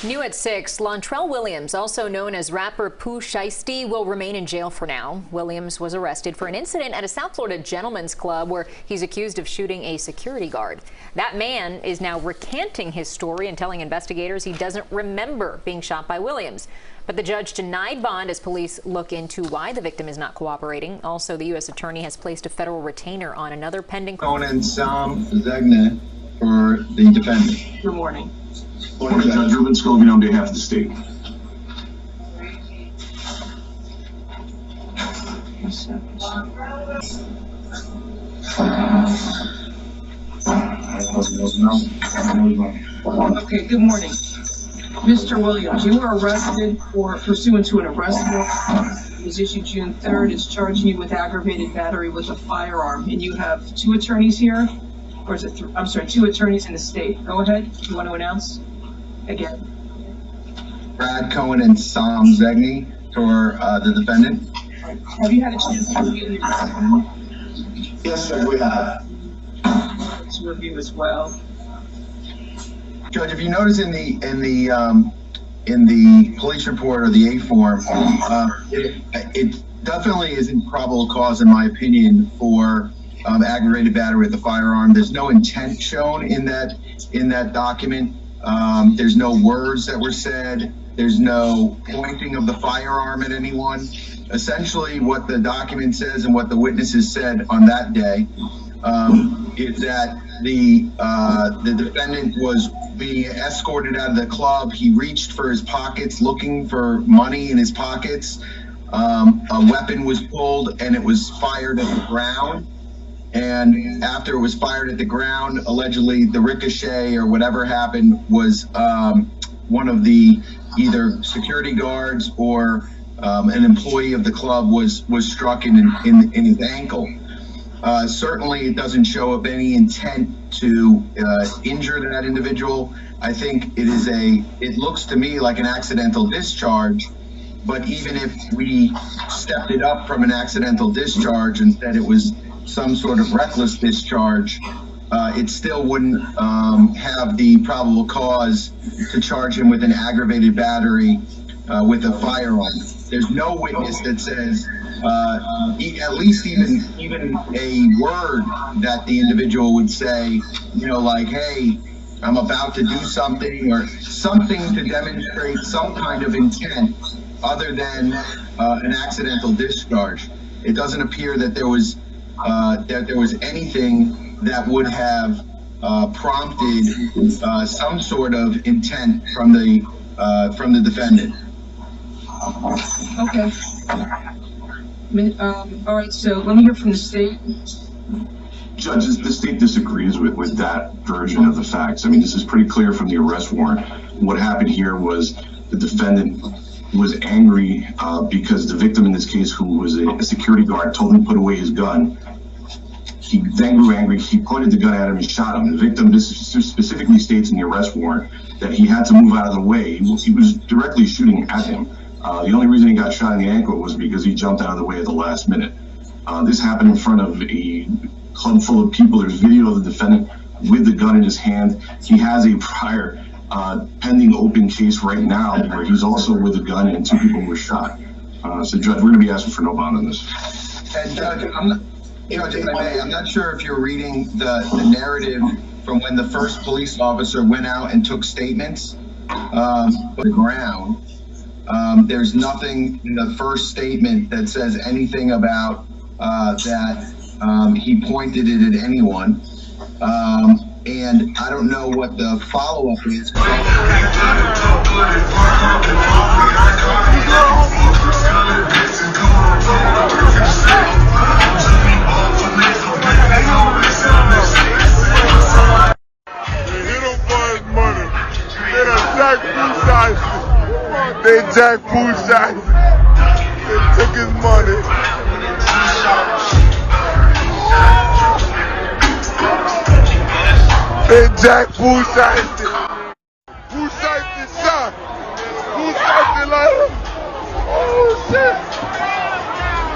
New at 6, Lontrell Williams, also known as rapper Pooh Shiesty, will remain in jail for now. Williams was arrested for an incident at a South Florida gentleman's club where he's accused of shooting a security guard. That man is now recanting his story and telling investigators he doesn't remember being shot by Williams. But the judge denied bond as police look into why the victim is not cooperating. Also, the U.S. attorney has placed a federal retainer on another pending. Conan Sam Zegna for the defendant. Good morning. Judge Ruben Scobie on behalf of the state. Okay, good morning. Mr. Williams, you were arrested pursuant to an arrest warrant. It was issued June 3rd. It's charging you with aggravated battery with a firearm. And you have two attorneys here, or is it I'm sorry, two attorneys in the state. Go ahead. You want to announce again? Brad Cohen and Sam Zegna for the defendant. Have you had a chance to review the arrest warrant? Yes, Judge, we have. To review as well. Judge, if you notice in the police report or the A form, it definitely isn't probable cause, in my opinion, for aggravated battery with a firearm. There's no intent shown in that document. There's no words that were said. There's no pointing of the firearm at anyone. Essentially, what the document says and what the witnesses said on that day is that the defendant was being escorted out of the club. He reached for his pockets, looking for money in his pockets. A weapon was pulled and it was fired at the ground. And after it was fired at the ground, allegedly the ricochet or whatever happened was one of the either security guards or an employee of the club was struck in his ankle. Certainly it doesn't show of any intent to injure that individual. I think it looks to me like an accidental discharge, but even if we stepped it up from an accidental discharge and said it was some sort of reckless discharge, it still wouldn't have the probable cause to charge him with an aggravated battery with a firearm. There's no witness that says at least even a word that the individual would say, like, hey, I'm about to do something, or something to demonstrate some kind of intent other than an accidental discharge. It doesn't appear that there was anything that would have prompted some sort of intent from the defendant. Okay. All right, so let me hear from the state. Judge, the state disagrees with that version of the facts. I mean, this is pretty clear from the arrest warrant. What happened here was the defendant was angry because the victim in this case, who was a security guard, told him to put away his gun. He then grew angry. He pointed the gun at him and shot him. The victim, this specifically states in the arrest warrant, that he had to move out of the way. He was directly shooting at him. The only reason he got shot in the ankle was because he jumped out of the way at the last minute. This happened in front of a club full of people. There's video of the defendant with the gun in his hand. He has a prior pending open case right now where he's also with a gun and two people were shot. So, Judge, we're going to be asking for no bond on this. And Judge, I'm not sure if you're reading the narrative from when the first police officer went out and took statements on the ground. There's nothing in the first statement that says anything about that he pointed it at anyone. And I don't know what the follow-up is. They jacked Pooh Shiesty. They took his money. They jacked Pooh Shiesty. Pooh Shiesty shot. Pooh Shiesty let him. Oh shit.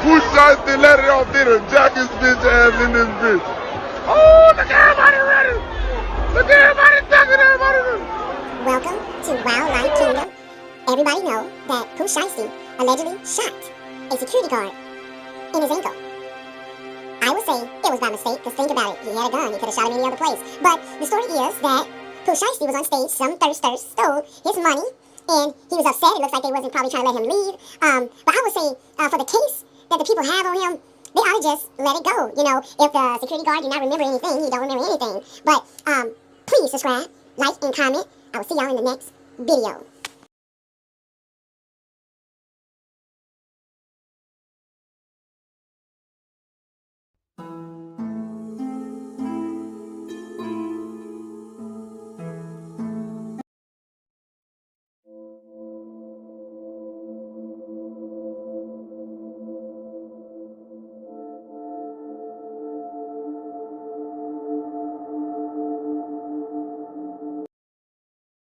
Pooh Shiesty let it off. They done jack his bitch ass in this bitch. Oh, look at everybody running. Look at everybody ducking, everybody running. Welcome to Wildlife Kingdom. Everybody know that Pooh Shiesty allegedly shot a security guard in his ankle. I would say it was by mistake, because think about it, he had a gun, he could have shot him any other place. But the story is that Pooh Shiesty was on stage, some thirster stole his money, and he was upset. It looks like they wasn't probably trying to let him leave. But I would say, for the case that the people have on him, they ought to just let it go. You know, if the security guard do not remember anything, he don't remember anything. But please subscribe, like, and comment. I will see y'all in the next video.